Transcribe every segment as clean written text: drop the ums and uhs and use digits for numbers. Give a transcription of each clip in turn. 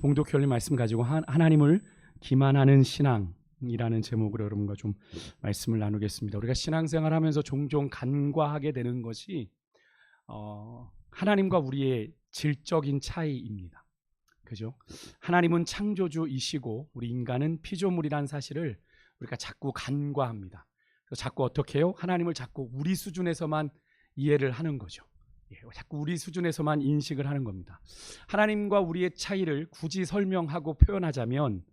봉독 혈리 말씀 가지고 하나님을 기만하는 신앙이라는 제목으로 여러분과 좀 말씀을 나누겠습니다. 우리가 신앙생활하면서 종종 간과하게 되는 것이 하나님과 우리의 질적인 차이입니다. 그죠? 하나님은 창조주이시고 우리 인간은 피조물이란 사실을 우리가 자꾸 간과합니다. 그래서 자꾸 어떻게 해요? 하나님을 자꾸 우리 수준에서만 이해를 하는 거죠. 자꾸 우리 수준에서만 인식을 하는 겁니다. 하나님과 우리의 차이를 굳이 설명하고 표현하자면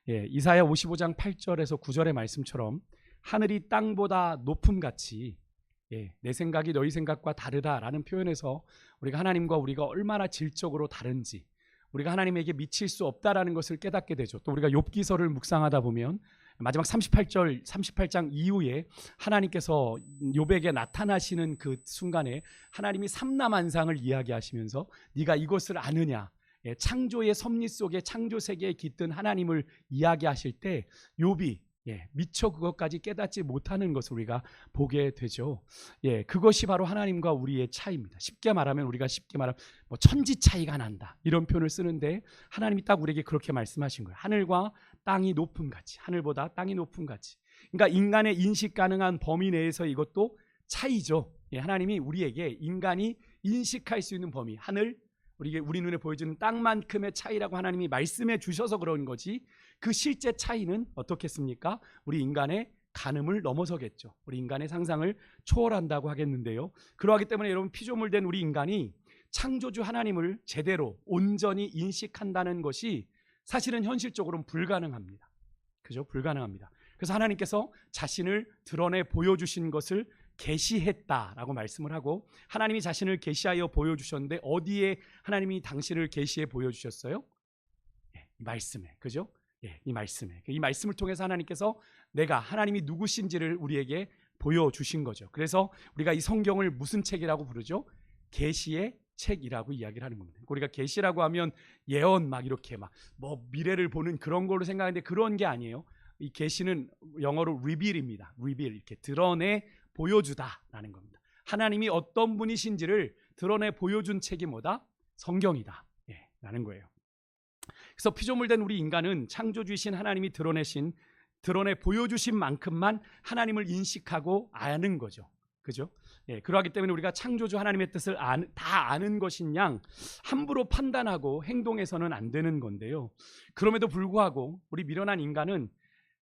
이사야 55장 8절에서 9절의 말씀처럼 하늘이 땅보다 높음같이 내 생각이 너희 생각과 다르다라는 표현에서 우리가 하나님과 우리가 얼마나 질적으로 다른지, 우리가 하나님에게 미칠 수 없다라는 것을 깨닫게 되죠. 또 우리가 욥기서를 묵상하다 보면 마지막 38장 이후에 하나님께서 욥에게 나타나시는 그 순간에 하나님이 삼라만상을 이야기하시면서 네가 이것을 아느냐, 창조의 섭리 속에 창조 세계에 깃든 하나님을 이야기하실 때 욥이 미처 그것까지 깨닫지 못하는 것을 우리가 보게 되죠. 그것이 바로 하나님과 우리의 차이입니다. 쉽게 말하면 우리가 뭐 천지 차이가 난다 이런 표현을 쓰는데 하나님이 딱 우리에게 그렇게 말씀하신 거예요. 하늘과 땅이 높음같이, 하늘보다 땅이 높음같이. 그러니까 인간의 인식 가능한 범위 내에서 이것도 차이죠. 하나님이 우리에게 인간이 인식할 수 있는 범위, 하늘, 우리 눈에 보여지는 땅만큼의 차이라고 하나님이 말씀해 주셔서 그런 거지, 그 실제 차이는 어떻겠습니까? 우리 인간의 가늠을 넘어서겠죠. 우리 인간의 상상을 초월한다고 하겠는데요. 그러하기 때문에 여러분, 피조물 된 우리 인간이 창조주 하나님을 제대로 온전히 인식한다는 것이 사실은 현실적으로는 불가능합니다. 그죠? 불가능합니다. 그래서 하나님께서 자신을 드러내 보여주신 것을 계시했다라고 말씀을 하고, 하나님이 자신을 계시하여 보여주셨는데 어디에 하나님이 당신을 계시해 보여주셨어요? 이 말씀에. 그죠? 이 말씀에. 이 말씀을 통해서 하나님께서 내가 하나님이 누구신지를 우리에게 보여주신 거죠. 그래서 우리가 이 성경을 무슨 책이라고 부르죠? 계시의 책이라고 이야기를 하는 겁니다. 우리가 계시라고 하면 예언 막 이렇게 뭐 미래를 보는 그런 걸로 생각하는데 그런 게 아니에요. 이 계시는 영어로 reveal입니다. reveal, 이렇게 드러내 보여주다라는 겁니다. 하나님이 어떤 분이신지를 드러내 보여준 책이 뭐다? 성경이다. 라는 거예요. 그래서 피조물 된 우리 인간은 창조주이신 하나님이 드러내 보여주신 만큼만 하나님을 인식하고 아는 거죠. 그죠? 그러하기 때문에 우리가 창조주 하나님의 뜻을 다 아는 것인 양 함부로 판단하고 행동해서는 안 되는 건데요. 그럼에도 불구하고 우리 미련한 인간은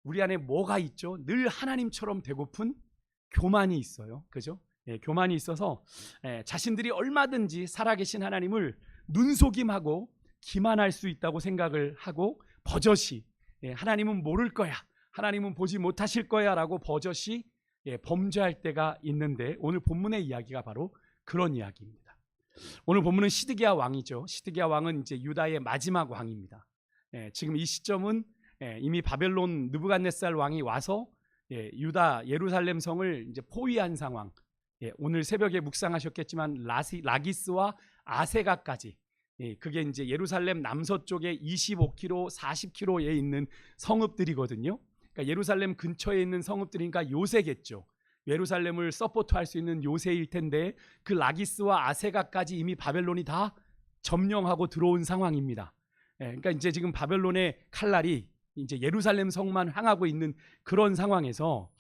우리 안에 뭐가 있죠? 늘 하나님처럼 되고픈 교만이 있어요. 그죠? 교만이 있어서 자신들이 얼마든지 살아계신 하나님을 눈속임하고 기만할 수 있다고 생각을 하고 버젓이 하나님은 모를 거야, 하나님은 보지 못하실 거야 라고 버젓이 범죄할 때가 있는데, 오늘 본문의 이야기가 바로 그런 이야기입니다. 오늘 본문은 시드기야 왕이죠. 시드기야 왕은 이제 유다의 마지막 왕입니다. 지금 이 시점은 이미 바벨론 느부갓네살 왕이 와서 유다 예루살렘 성을 이제 포위한 상황. 오늘 새벽에 묵상하셨겠지만 라기스와 아세가까지, 그게 이제 예루살렘 남서쪽에 25km, 40km에 있는 성읍들이거든요. 그러니까 예루살렘 근처에 있는 성읍들이니까 요새겠죠. 예루살렘을 서포트할 수 있는 요새일 텐데 그 라기스와 아세가까지 이미 바벨론이 다 점령하고 들어온 상황입니다. 그러니까 이제 지금 바벨론의 칼날이 이제 예루살렘 성만 향하고 있는 그런 상황에서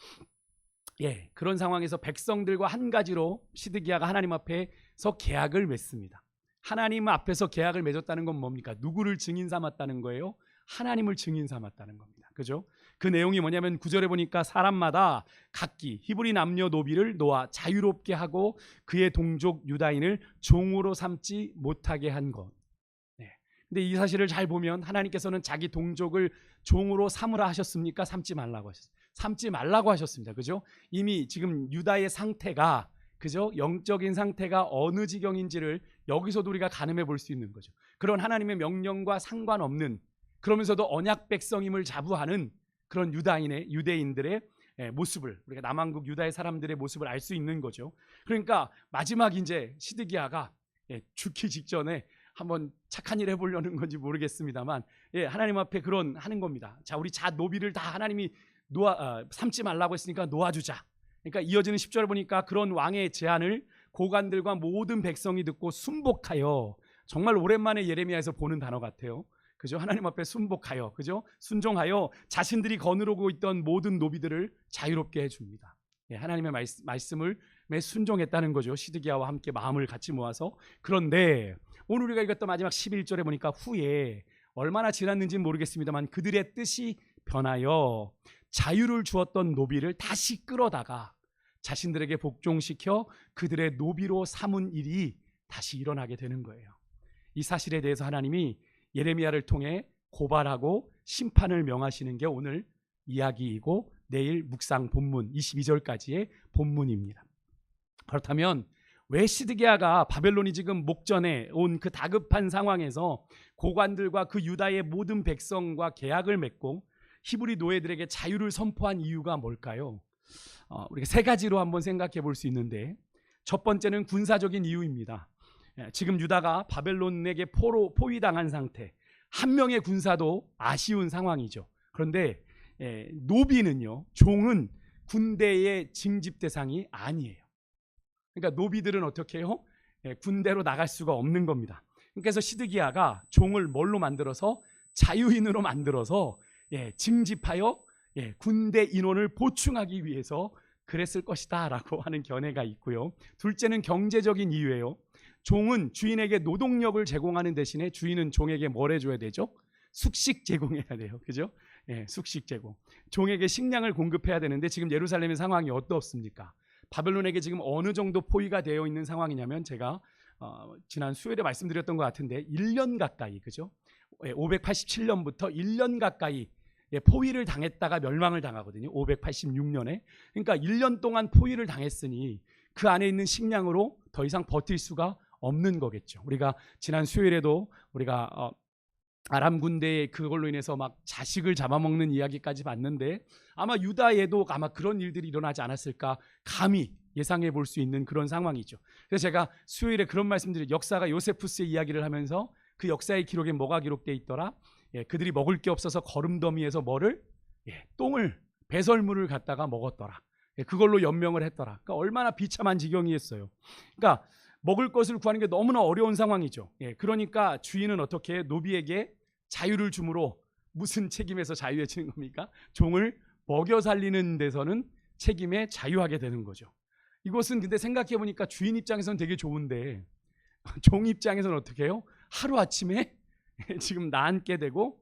백성들과 한 가지로 시드기야가 하나님 앞에서 계약을 맺습니다. 하나님 앞에서 계약을 맺었다는 건 뭡니까? 누구를 증인 삼았다는 거예요? 하나님을 증인 삼았다는 겁니다. 그죠? 그 내용이 뭐냐면 9절에 보니까 사람마다 각기 히브리 남녀노비를 놓아 자유롭게 하고 그의 동족 유다인을 종으로 삼지 못하게 한 것. 근데 이 사실을 잘 보면 하나님께서는 자기 동족을 종으로 삼으라 하셨습니까? 삼지 말라고 하셨습니다. 삼지 말라고 하셨습니다. 그죠? 이미 지금 유다의 상태가, 그죠? 영적인 상태가 어느 지경인지를 여기서도 우리가 가늠해 볼 수 있는 거죠. 그런 하나님의 명령과 상관없는, 그러면서도 언약 백성임을 자부하는 그런 유대인들의 모습을, 우리가 남왕국 유다의 사람들의 모습을 알 수 있는 거죠. 그러니까 마지막 이제 시드기야가 죽기 직전에 한번 착한 일 해보려는 건지 모르겠습니다만 하나님 앞에 그런 하는 겁니다. 자, 우리 노비를 다 하나님이 삼지 말라고 했으니까 놓아주자. 그러니까 이어지는 10절을 보니까 그런 왕의 제안을 고관들과 모든 백성이 듣고 순복하여, 정말 오랜만에 예레미야에서 보는 단어 같아요. 그죠? 하나님 앞에 순복하여, 그죠? 순종하여 자신들이 거느리고 있던 모든 노비들을 자유롭게 해줍니다. 예, 하나님의 말씀을 매 순종했다는 거죠. 시드기야와 함께 마음을 같이 모아서. 그런데 오늘 우리가 읽었던 마지막 11절에 보니까 후에 얼마나 지났는지는 모르겠습니다만 그들의 뜻이 변하여 자유를 주었던 노비를 다시 끌어다가 자신들에게 복종시켜 그들의 노비로 삼은 일이 다시 일어나게 되는 거예요. 이 사실에 대해서 하나님이 예레미야를 통해 고발하고 심판을 명하시는 게 오늘 이야기이고 내일 묵상 본문 22절까지의 본문입니다. 그렇다면 왜 시드기야가 바벨론이 지금 목전에 온 그 다급한 상황에서 고관들과 그 유다의 모든 백성과 계약을 맺고 히브리 노예들에게 자유를 선포한 이유가 뭘까요? 우리가 세 가지로 한번 생각해 볼 수 있는데, 첫 번째는 군사적인 이유입니다. 지금 유다가 바벨론에게 포위당한 상태, 한 명의 군사도 아쉬운 상황이죠. 그런데 노비는요, 종은 군대의 징집 대상이 아니에요. 그러니까 노비들은 어떻게 해요? 군대로 나갈 수가 없는 겁니다. 그래서 시드기야가 종을 뭘로 만들어서 자유인으로 만들어서 징집하여 군대 인원을 보충하기 위해서 그랬을 것이다 라고 하는 견해가 있고요. 둘째는 경제적인 이유예요. 종은 주인에게 노동력을 제공하는 대신에 주인은 종에게 뭘 해줘야 되죠? 숙식 제공해야 돼요. 그죠? 숙식 제공. 종에게 식량을 공급해야 되는데 지금 예루살렘의 상황이 어떻습니까? 바벨론에게 지금 어느 정도 포위가 되어 있는 상황이냐면, 제가 지난 수요일에 말씀드렸던 것 같은데 1년 가까이, 그죠? 587년부터 1년 가까이 포위를 당했다가 멸망을 당하거든요. 586년에. 그러니까 1년 동안 포위를 당했으니 그 안에 있는 식량으로 더 이상 버틸 수가 없는 거겠죠. 우리가 지난 수요일에도 우리가 아람 군대의 그걸로 인해서 막 자식을 잡아먹는 이야기까지 봤는데, 아마 유다에도 아마 그런 일들이 일어나지 않았을까 감히 예상해 볼 수 있는 그런 상황이죠. 그래서 제가 수요일에 그런 말씀드린, 역사가 요세푸스의 이야기를 하면서 그 역사의 기록에 뭐가 기록되어 있더라? 그들이 먹을 게 없어서 거름더미에서 뭐를? 똥을, 배설물을 갖다가 먹었더라. 그걸로 연명을 했더라. 그러니까 얼마나 비참한 지경이었어요. 그러니까 먹을 것을 구하는 게 너무나 어려운 상황이죠. 그러니까 주인은 어떻게 노비에게 자유를 주므로 무슨 책임에서 자유해지는 겁니까? 종을 먹여 살리는 데서는 책임에 자유하게 되는 거죠. 이것은 근데 생각해 보니까 주인 입장에서는 되게 좋은데 종 입장에서는 어떻게 해요? 하루아침에 지금 나앉게 되고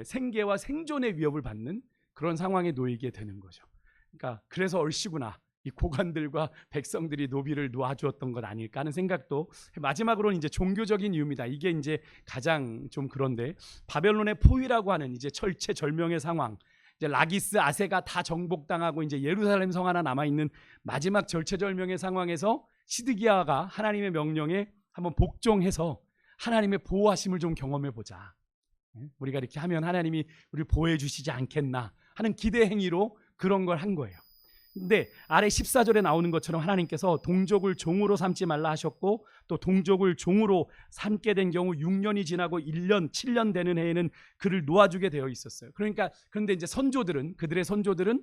생계와 생존의 위협을 받는 그런 상황에 놓이게 되는 거죠. 그러니까 그래서 얼씨구나 이 고관들과 백성들이 노비를 놓아주었던 것 아닐까 하는 생각도. 마지막으로는 이제 종교적인 이유입니다. 이게 이제 가장 좀 그런데, 바벨론의 포위라고 하는 이제 철체절명의 상황, 이제 라기스, 아세가 다 정복당하고 이제 예루살렘 성 하나 남아 있는 마지막 절체절명의 상황에서 시드기야가 하나님의 명령에 한번 복종해서 하나님의 보호하심을 좀 경험해 보자. 우리가 이렇게 하면 하나님이 우리를 보호해 주시지 않겠나 하는 기대 행위로 그런 걸 한 거예요. 근데 아래 14절에 나오는 것처럼 하나님께서 동족을 종으로 삼지 말라 하셨고, 또 동족을 종으로 삼게 된 경우 6년이 지나고 1년, 7년 되는 해에는 그를 놓아주게 되어 있었어요. 그런데 이제 그들의 선조들은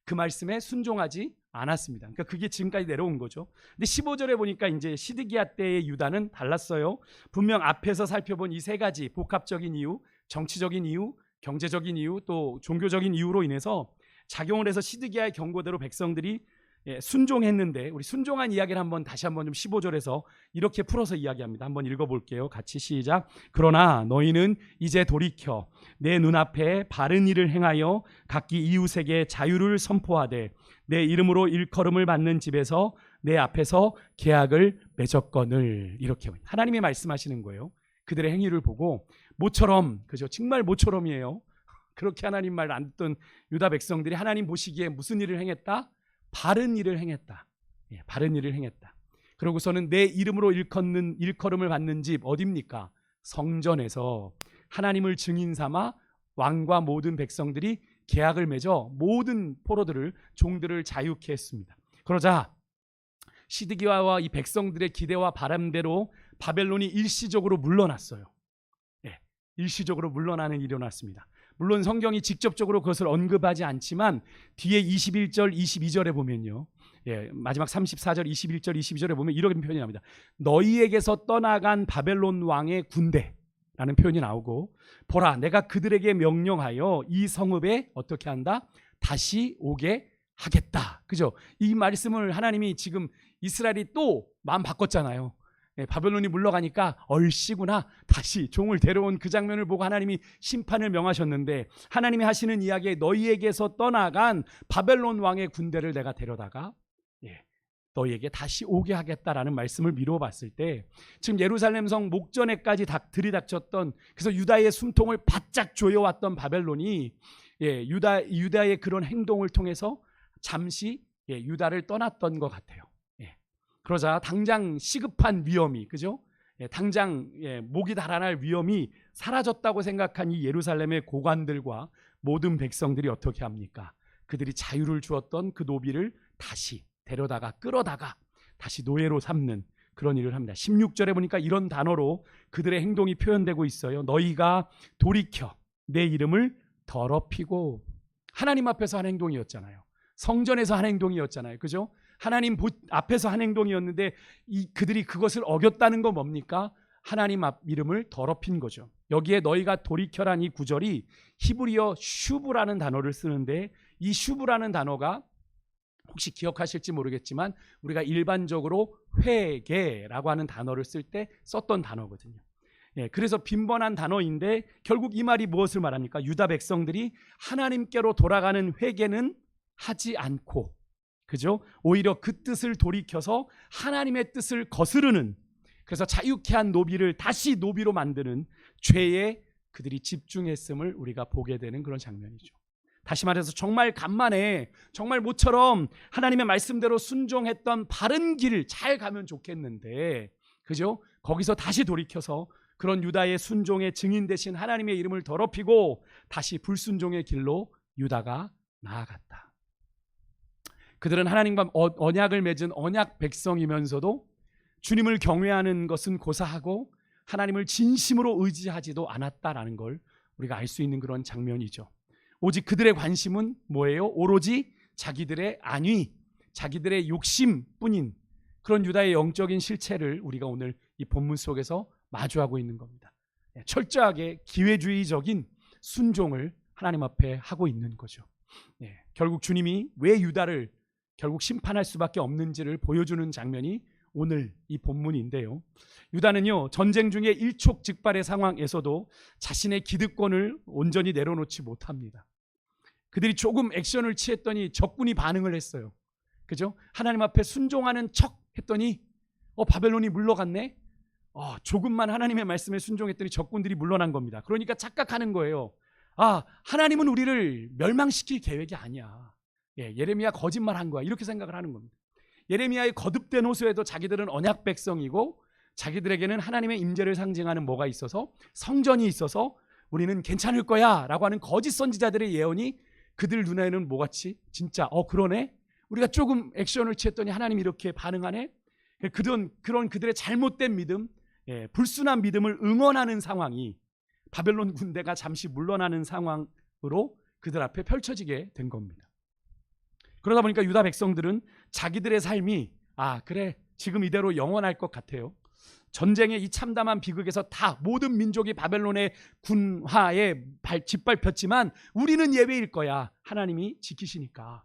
그 말씀에 순종하지 않았습니다. 그러니까 그게 지금까지 내려온 거죠. 근데 15절에 보니까 이제 시드기야 때의 유다는 달랐어요. 분명 앞에서 살펴본 이 세 가지 복합적인 이유, 정치적인 이유, 경제적인 이유, 또 종교적인 이유로 인해서 작용을 해서 시드기야의 경고대로 백성들이 순종했는데, 우리 순종한 이야기를 다시 한번 좀 15절에서 이렇게 풀어서 이야기합니다. 한번 읽어볼게요. 같이 시작. 그러나 너희는 이제 돌이켜 내 눈앞에 바른 일을 행하여 각기 이웃에게 자유를 선포하되 내 이름으로 일컬음을 받는 집에서 내 앞에서 계약을 맺었거늘. 이렇게 하나님이 말씀하시는 거예요. 그들의 행위를 보고 모처럼, 그죠? 정말 모처럼이에요. 그렇게 하나님 말 안 듣던 유다 백성들이 하나님 보시기에 무슨 일을 행했다? 바른 일을 행했다. 바른 일을 행했다. 그러고서는 내 이름으로 일컬음을 받는 집 어디입니까? 성전에서 하나님을 증인 삼아 왕과 모든 백성들이 계약을 맺어 모든 포로들을, 종들을 자유케 했습니다. 그러자 시드기야와 이 백성들의 기대와 바람대로 바벨론이 일시적으로 물러났어요. 일시적으로 물러나는 일이 일어났습니다. 물론 성경이 직접적으로 그것을 언급하지 않지만 뒤에 21절, 22절에 보면요, 마지막 34절, 21절, 22절에 보면 이런 표현이 납니다. 너희에게서 떠나간 바벨론 왕의 군대, 라는 표현이 나오고, 보라 내가 그들에게 명령하여 이 성읍에 어떻게 한다? 다시 오게 하겠다. 그죠? 이 말씀을 하나님이 지금 이스라엘이 또 마음 바꿨잖아요. 바벨론이 물러가니까 얼씨구나 다시 종을 데려온 그 장면을 보고 하나님이 심판을 명하셨는데, 하나님이 하시는 이야기에 너희에게서 떠나간 바벨론 왕의 군대를 내가 데려다가 너희에게 다시 오게 하겠다라는 말씀을 미루어 봤을 때, 지금 예루살렘 성 목전에까지 들이닥쳤던, 그래서 유다의 숨통을 바짝 조여왔던 바벨론이 유다의 그런 행동을 통해서 잠시 유다를 떠났던 것 같아요. 그러자 당장 시급한 위험이, 그죠? 당장 목이 달아날 위험이 사라졌다고 생각한 이 예루살렘의 고관들과 모든 백성들이 어떻게 합니까? 그들이 자유를 주었던 그 노비를 다시 데려다가 끌어다가 다시 노예로 삼는 그런 일을 합니다. 16절에 보니까 이런 단어로 그들의 행동이 표현되고 있어요. 너희가 돌이켜 내 이름을 더럽히고. 하나님 앞에서 한 행동이었잖아요. 성전에서 한 행동이었잖아요. 그죠? 하나님 앞에서 한 행동이었는데 그들이 그것을 어겼다는 건 뭡니까? 하나님 앞 이름을 더럽힌 거죠. 여기에 너희가 돌이켜란 이 구절이 히브리어 슈브라는 단어를 쓰는데, 이 슈브라는 단어가 혹시 기억하실지 모르겠지만 우리가 일반적으로 회개라고 하는 단어를 쓸 때 썼던 단어거든요. 그래서 빈번한 단어인데 결국 이 말이 무엇을 말합니까? 유다 백성들이 하나님께로 돌아가는 회개는 하지 않고, 그죠? 오히려 그 뜻을 돌이켜서 하나님의 뜻을 거스르는, 그래서 자유케 한 노비를 다시 노비로 만드는 죄에 그들이 집중했음을 우리가 보게 되는 그런 장면이죠. 다시 말해서 정말 간만에 정말 모처럼 하나님의 말씀대로 순종했던 바른 길을 잘 가면 좋겠는데, 그죠? 거기서 다시 돌이켜서 그런 유다의 순종의 증인 되신 하나님의 이름을 더럽히고 다시 불순종의 길로 유다가 나아갔다. 그들은 하나님과 언약을 맺은 언약 백성이면서도 주님을 경외하는 것은 고사하고 하나님을 진심으로 의지하지도 않았다라는 걸 우리가 알 수 있는 그런 장면이죠. 오직 그들의 관심은 뭐예요? 오로지 자기들의 안위, 자기들의 욕심뿐인 그런 유다의 영적인 실체를 우리가 오늘 이 본문 속에서 마주하고 있는 겁니다. 철저하게 기회주의적인 순종을 하나님 앞에 하고 있는 거죠. 결국 주님이 왜 유다를 결국 심판할 수밖에 없는지를 보여주는 장면이 오늘 이 본문인데요. 유다는요, 전쟁 중에 일촉즉발의 상황에서도 자신의 기득권을 온전히 내려놓지 못합니다. 그들이 조금 액션을 취했더니 적군이 반응을 했어요. 그죠? 하나님 앞에 순종하는 척 했더니 바벨론이 물러갔네. 조금만 하나님의 말씀에 순종했더니 적군들이 물러난 겁니다. 그러니까 착각하는 거예요. 하나님은 우리를 멸망시킬 계획이 아니야. 예레미야 거짓말한 거야. 이렇게 생각을 하는 겁니다. 예레미야의 거듭된 호소에도 자기들은 언약 백성이고 자기들에게는 하나님의 임재를 상징하는 뭐가 있어서, 성전이 있어서 우리는 괜찮을 거야 라고 하는 거짓 선지자들의 예언이 그들 눈에는 뭐같이 진짜 그러네? 우리가 조금 액션을 취했더니 하나님이 이렇게 반응하네? 그런 그들의 잘못된 믿음, 불순한 믿음을 응원하는 상황이 바벨론 군대가 잠시 물러나는 상황으로 그들 앞에 펼쳐지게 된 겁니다. 그러다 보니까 유다 백성들은 자기들의 삶이 그래 지금 이대로 영원할 것 같아요. 전쟁의 이 참담한 비극에서 다 모든 민족이 바벨론의 군화에 짓밟혔지만 우리는 예외일 거야. 하나님이 지키시니까.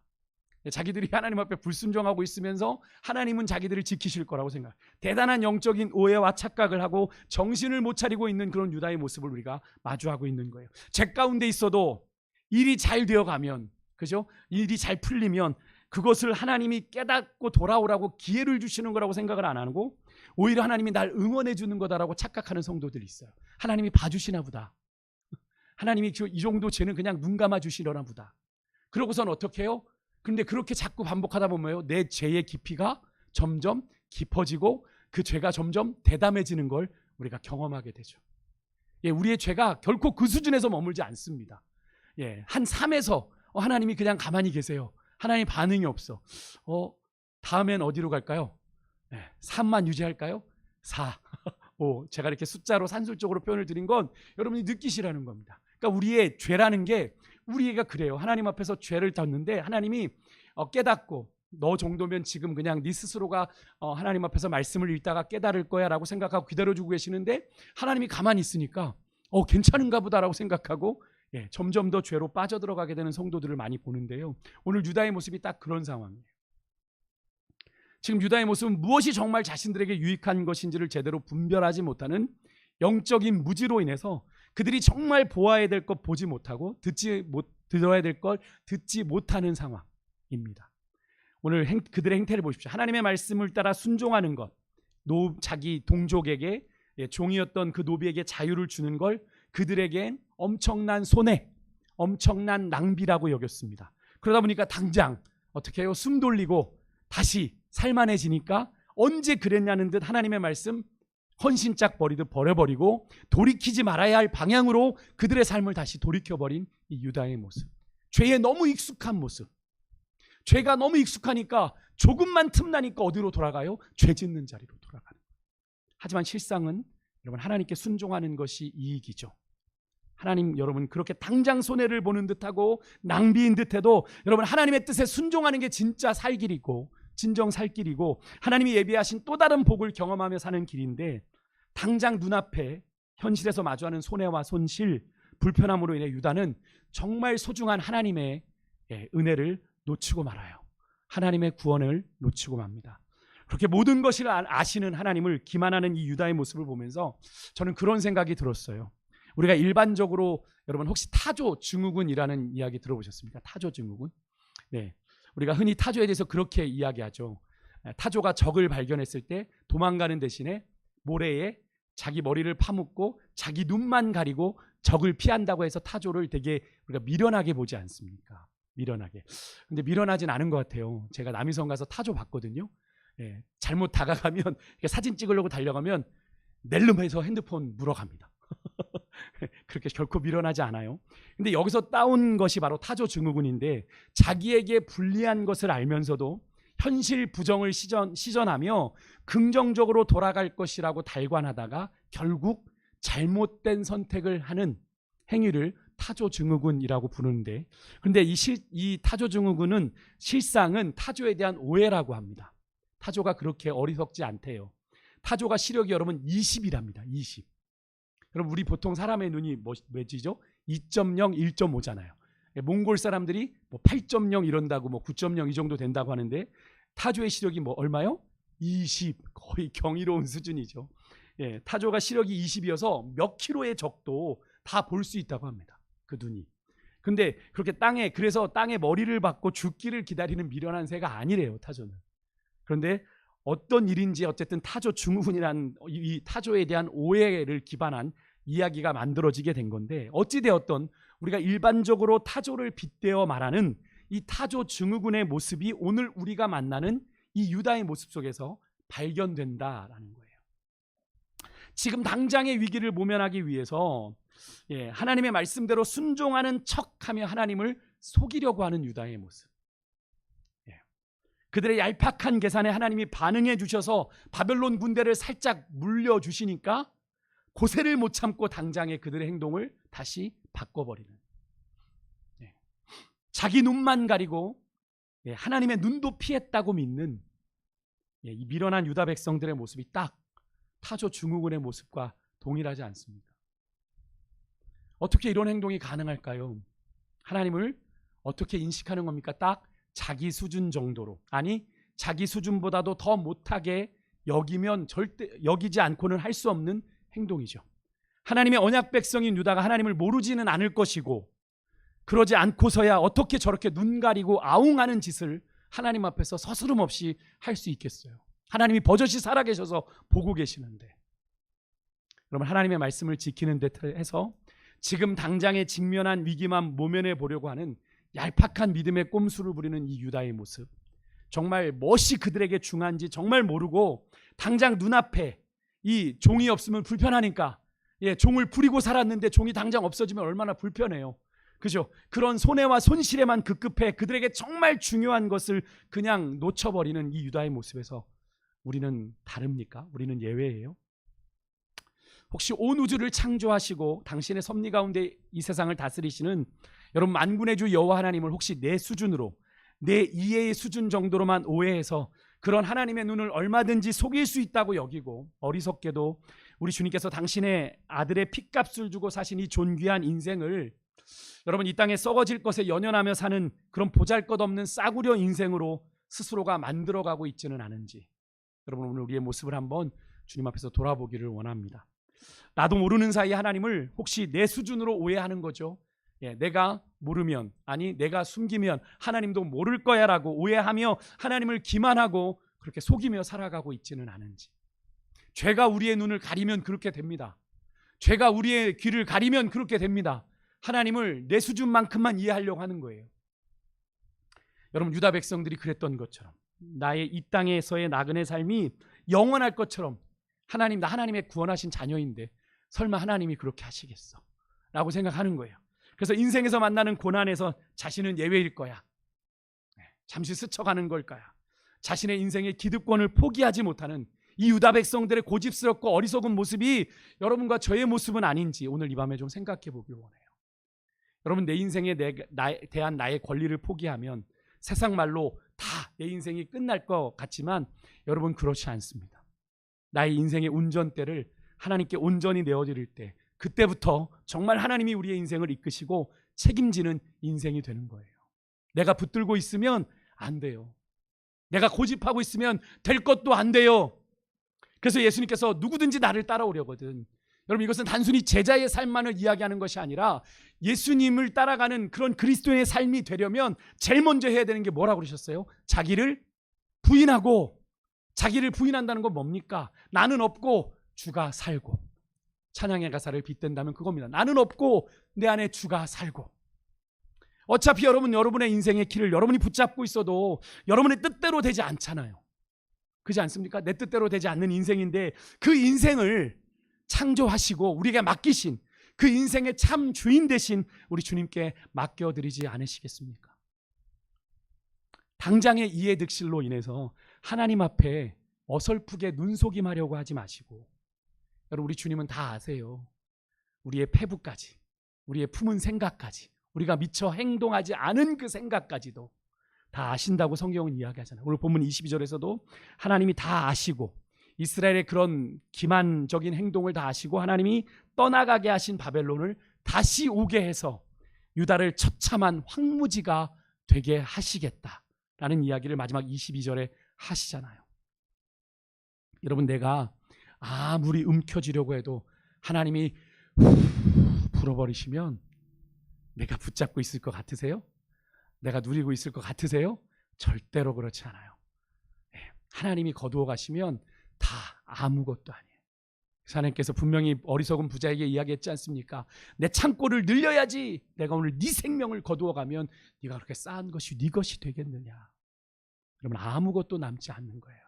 자기들이 하나님 앞에 불순종하고 있으면서 하나님은 자기들을 지키실 거라고 생각. 대단한 영적인 오해와 착각을 하고 정신을 못 차리고 있는 그런 유다의 모습을 우리가 마주하고 있는 거예요. 제 가운데 있어도 일이 잘 되어가면, 그죠? 일이 잘 풀리면 그것을 하나님이 깨닫고 돌아오라고 기회를 주시는 거라고 생각을 안 하고 오히려 하나님이 날 응원해 주는 거다라고 착각하는 성도들이 있어요. 하나님이 봐주시나 보다. 하나님이 이 정도 죄는 그냥 눈 감아 주시려나 보다. 그러고선 어떻게 해요? 근데 그렇게 자꾸 반복하다 보면요, 내 죄의 깊이가 점점 깊어지고 그 죄가 점점 대담해지는 걸 우리가 경험하게 되죠. 우리의 죄가 결코 그 수준에서 머물지 않습니다. 한 3에서 하나님이 그냥 가만히 계세요. 하나님 반응이 없어. 다음엔 어디로 갈까요? 3만 유지할까요? 4, 5. 제가 이렇게 숫자로 산술적으로 표현을 드린 건 여러분이 느끼시라는 겁니다. 그러니까 우리의 죄라는 게 우리가 그래요. 하나님 앞에서 죄를 졌는데 하나님이 깨닫고 너 정도면 지금 그냥 네 스스로가 하나님 앞에서 말씀을 읽다가 깨달을 거야 라고 생각하고 기다려주고 계시는데 하나님이 가만히 있으니까 괜찮은가 보다라고 생각하고 점점 더 죄로 빠져들어가게 되는 성도들을 많이 보는데요. 오늘 유다의 모습이 딱 그런 상황이에요. 지금 유다의 모습은 무엇이 정말 자신들에게 유익한 것인지를 제대로 분별하지 못하는 영적인 무지로 인해서 그들이 정말 보아야 될 것 보지 못하고 들어야 될 걸 듣지 못하는 상황입니다. 오늘 그들의 행태를 보십시오. 하나님의 말씀을 따라 순종하는 것, 자기 동족에게 종이었던 그 노비에게 자유를 주는 걸 그들에겐 엄청난 손해, 엄청난 낭비라고 여겼습니다. 그러다 보니까 당장 어떻게 해요? 숨 돌리고 다시 살만해지니까 언제 그랬냐는 듯 하나님의 말씀 헌신짝 버리듯 버려버리고 돌이키지 말아야 할 방향으로 그들의 삶을 다시 돌이켜버린 이 유다의 모습, 죄에 너무 익숙한 모습. 죄가 너무 익숙하니까 조금만 틈나니까 어디로 돌아가요? 죄 짓는 자리로 돌아가는 거예요. 하지만 실상은 여러분, 하나님께 순종하는 것이 이익이죠. 하나님, 여러분, 그렇게 당장 손해를 보는 듯하고 낭비인 듯해도 여러분, 하나님의 뜻에 순종하는 게 진짜 살 길이고 진정 살 길이고 하나님이 예비하신 또 다른 복을 경험하며 사는 길인데, 당장 눈앞에 현실에서 마주하는 손해와 손실, 불편함으로 인해 유다는 정말 소중한 하나님의 은혜를 놓치고 말아요. 하나님의 구원을 놓치고 맙니다. 그렇게 모든 것을 아시는 하나님을 기만하는 이 유다의 모습을 보면서 저는 그런 생각이 들었어요. 우리가 일반적으로 여러분 혹시 타조 증후군이라는 이야기 들어보셨습니까? 타조 증후군. 네, 우리가 흔히 타조에 대해서 그렇게 이야기하죠. 타조가 적을 발견했을 때 도망가는 대신에 모래에 자기 머리를 파묻고 자기 눈만 가리고 적을 피한다고 해서 타조를 되게 우리가 미련하게 보지 않습니까? 미련하게. 근데 미련하진 않은 것 같아요. 제가 남이섬 가서 타조 봤거든요. 잘못 다가가면 사진 찍으려고 달려가면 낼름해서 핸드폰 물어갑니다. 그렇게 결코 미련하지 않아요. 근데 여기서 따온 것이 바로 타조 증후군인데, 자기에게 불리한 것을 알면서도 현실 부정을 시전하며 긍정적으로 돌아갈 것이라고 달관하다가 결국 잘못된 선택을 하는 행위를 타조 증후군이라고 부르는데, 그런데 이 타조 증후군은 실상은 타조에 대한 오해라고 합니다. 타조가 그렇게 어리석지 않대요. 타조가 시력이 여러분 20이랍니다. 20. 여러분, 우리 보통 사람의 눈이 몇이죠? 2.0, 1.5잖아요. 몽골 사람들이 8.0 이런다고 9.0 이 정도 된다고 하는데, 타조의 시력이 얼마요? 20. 거의 경이로운 수준이죠. 타조가 시력이 20이어서 몇 킬로의 적도 다 볼 수 있다고 합니다. 그 눈이. 근데 그렇게 그래서 땅에 머리를 박고 죽기를 기다리는 미련한 새가 아니래요, 타조는. 그런데 어떤 일인지 어쨌든 타조 증후군이라는 이 타조에 대한 오해를 기반한 이야기가 만들어지게 된 건데, 어찌되었던 우리가 일반적으로 타조를 빗대어 말하는 이 타조 증후군의 모습이 오늘 우리가 만나는 이 유다의 모습 속에서 발견된다라는 거예요. 지금 당장의 위기를 모면하기 위해서 하나님의 말씀대로 순종하는 척하며 하나님을 속이려고 하는 유다의 모습. 그들의 얄팍한 계산에 하나님이 반응해 주셔서 바벨론 군대를 살짝 물려주시니까 고세를 못 참고 당장의 그들의 행동을 다시 바꿔버리는, 자기 눈만 가리고 하나님의 눈도 피했다고 믿는 이 미련한 유다 백성들의 모습이 딱 타조 증후군의 모습과 동일하지 않습니까? 어떻게 이런 행동이 가능할까요? 하나님을 어떻게 인식하는 겁니까? 딱 자기 수준 정도로, 아니 자기 수준보다도 더 못하게 여기면 절대 여기지 않고는 할 수 없는 행동이죠. 하나님의 언약 백성인 유다가 하나님을 모르지는 않을 것이고, 그러지 않고서야 어떻게 저렇게 눈 가리고 아웅하는 짓을 하나님 앞에서 서스름 없이 할 수 있겠어요? 하나님이 버젓이 살아계셔서 보고 계시는데. 여러분, 하나님의 말씀을 지키는 듯 해서 지금 당장에 직면한 위기만 모면해 보려고 하는 얄팍한 믿음의 꼼수를 부리는 이 유다의 모습, 정말 무엇이 그들에게 중요한지 정말 모르고 당장 눈앞에 이 종이 없으면 불편하니까 종을 부리고 살았는데 종이 당장 없어지면 얼마나 불편해요. 그죠? 그런 손해와 손실에만 급급해 그들에게 정말 중요한 것을 그냥 놓쳐버리는 이 유다의 모습에서 우리는 다릅니까? 우리는 예외예요? 혹시 온 우주를 창조하시고 당신의 섭리 가운데 이 세상을 다스리시는 여러분 만군의 주 여호와 하나님을 혹시 내 수준으로, 내 이해의 수준 정도로만 오해해서 그런 하나님의 눈을 얼마든지 속일 수 있다고 여기고, 어리석게도 우리 주님께서 당신의 아들의 핏값을 주고 사신 이 존귀한 인생을 여러분 이 땅에 썩어질 것에 연연하며 사는 그런 보잘것없는 싸구려 인생으로 스스로가 만들어가고 있지는 않은지 여러분 오늘 우리의 모습을 한번 주님 앞에서 돌아보기를 원합니다. 나도 모르는 사이에 하나님을 혹시 내 수준으로 오해하는 거죠. 내가 모르면, 아니 내가 숨기면 하나님도 모를 거야 라고 오해하며 하나님을 기만하고 그렇게 속이며 살아가고 있지는 않은지. 죄가 우리의 눈을 가리면 그렇게 됩니다. 죄가 우리의 귀를 가리면 그렇게 됩니다. 하나님을 내 수준만큼만 이해하려고 하는 거예요. 여러분 유다 백성들이 그랬던 것처럼 나의 이 땅에서의 나그네 삶이 영원할 것처럼 하나님, 나 하나님의 구원하신 자녀인데 설마 하나님이 그렇게 하시겠어? 라고 생각하는 거예요. 그래서 인생에서 만나는 고난에서 자신은 예외일 거야. 잠시 스쳐가는 걸 거야. 자신의 인생의 기득권을 포기하지 못하는 이 유다 백성들의 고집스럽고 어리석은 모습이 여러분과 저의 모습은 아닌지 오늘 이 밤에 좀 생각해 보길 원해요. 여러분 내 인생에 대한 나의 권리를 포기하면 세상 말로 다 내 인생이 끝날 것 같지만 여러분 그렇지 않습니다. 나의 인생의 운전대를 하나님께 온전히 내어드릴 때 그때부터 정말 하나님이 우리의 인생을 이끄시고 책임지는 인생이 되는 거예요. 내가 붙들고 있으면 안 돼요. 내가 고집하고 있으면 될 것도 안 돼요. 그래서 예수님께서 누구든지 나를 따라오려거든. 여러분 이것은 단순히 제자의 삶만을 이야기하는 것이 아니라 예수님을 따라가는 그런 그리스도인의 삶이 되려면 제일 먼저 해야 되는 게 뭐라고 그러셨어요? 자기를 부인하고. 자기를 부인한다는 건 뭡니까? 나는 없고 주가 살고. 찬양의 가사를 빗댄다면 그겁니다. 나는 없고 내 안에 주가 살고. 어차피 여러분의 인생의 길을 여러분이 붙잡고 있어도 여러분의 뜻대로 되지 않잖아요. 그렇지 않습니까? 내 뜻대로 되지 않는 인생인데 그 인생을 창조하시고 우리에게 맡기신 그 인생의 참 주인 되신 우리 주님께 맡겨드리지 않으시겠습니까? 당장의 이해득실로 인해서 하나님 앞에 어설프게 눈속임하려고 하지 마시고 여러분 우리 주님은 다 아세요. 우리의 패부까지, 우리의 품은 생각까지, 우리가 미처 행동하지 않은 그 생각까지도 다 아신다고 성경은 이야기하잖아요. 오늘 본문 22절에서도 하나님이 다 아시고 이스라엘의 그런 기만적인 행동을 다 아시고 하나님이 떠나가게 하신 바벨론을 다시 오게 해서 유다를 처참한 황무지가 되게 하시겠다라는 이야기를 마지막 22절에 하시잖아요. 여러분 내가 아무리 움켜쥐려고 해도 하나님이 불어버리시면 내가 붙잡고 있을 것 같으세요? 내가 누리고 있을 것 같으세요? 절대로 그렇지 않아요. 하나님이 거두어 가시면 다 아무것도 아니에요. 하나님께서 분명히 어리석은 부자에게 이야기했지 않습니까? 내 창고를 늘려야지 내가 오늘 네 생명을 거두어 가면 네가 그렇게 쌓은 것이 네 것이 되겠느냐. 여러분 아무것도 남지 않는 거예요.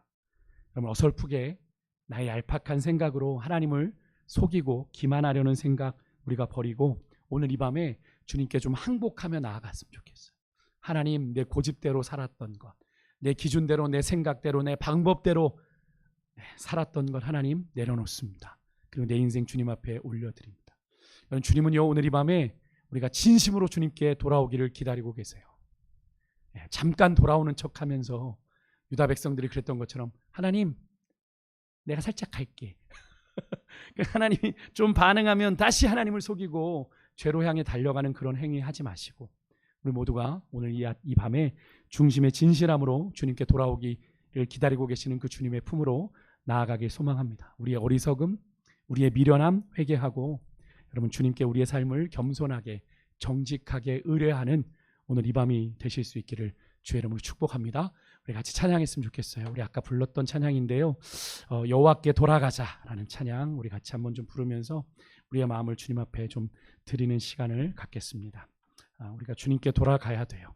여러분 어설프게 나의 얄팍한 생각으로 하나님을 속이고 기만하려는 생각 우리가 버리고 오늘 이 밤에 주님께 좀 항복하며 나아갔으면 좋겠어요. 하나님 내 고집대로 살았던 것, 내 기준대로 내 생각대로 내 방법대로 살았던 것 하나님 내려놓습니다. 그리고 내 인생 주님 앞에 올려드립니다. 여러분 주님은요 오늘 이 밤에 우리가 진심으로 주님께 돌아오기를 기다리고 계세요. 잠깐 돌아오는 척하면서 유다 백성들이 그랬던 것처럼 하나님 내가 살짝 갈게. 하나님이 좀 반응하면 다시 하나님을 속이고 죄로 향해 달려가는 그런 행위 하지 마시고 우리 모두가 오늘 이 밤에 중심의 진실함으로 주님께 돌아오기를 기다리고 계시는 그 주님의 품으로 나아가길 소망합니다. 우리의 어리석음, 우리의 미련함 회개하고 여러분 주님께 우리의 삶을 겸손하게 정직하게 의뢰하는 오늘 이 밤이 되실 수 있기를 주의 이름으로 축복합니다. 우리 같이 찬양했으면 좋겠어요. 우리 아까 불렀던 찬양인데요. 여호와께 돌아가자라는 찬양 우리 같이 한번 좀 부르면서 우리의 마음을 주님 앞에 좀 드리는 시간을 갖겠습니다. 우리가 주님께 돌아가야 돼요.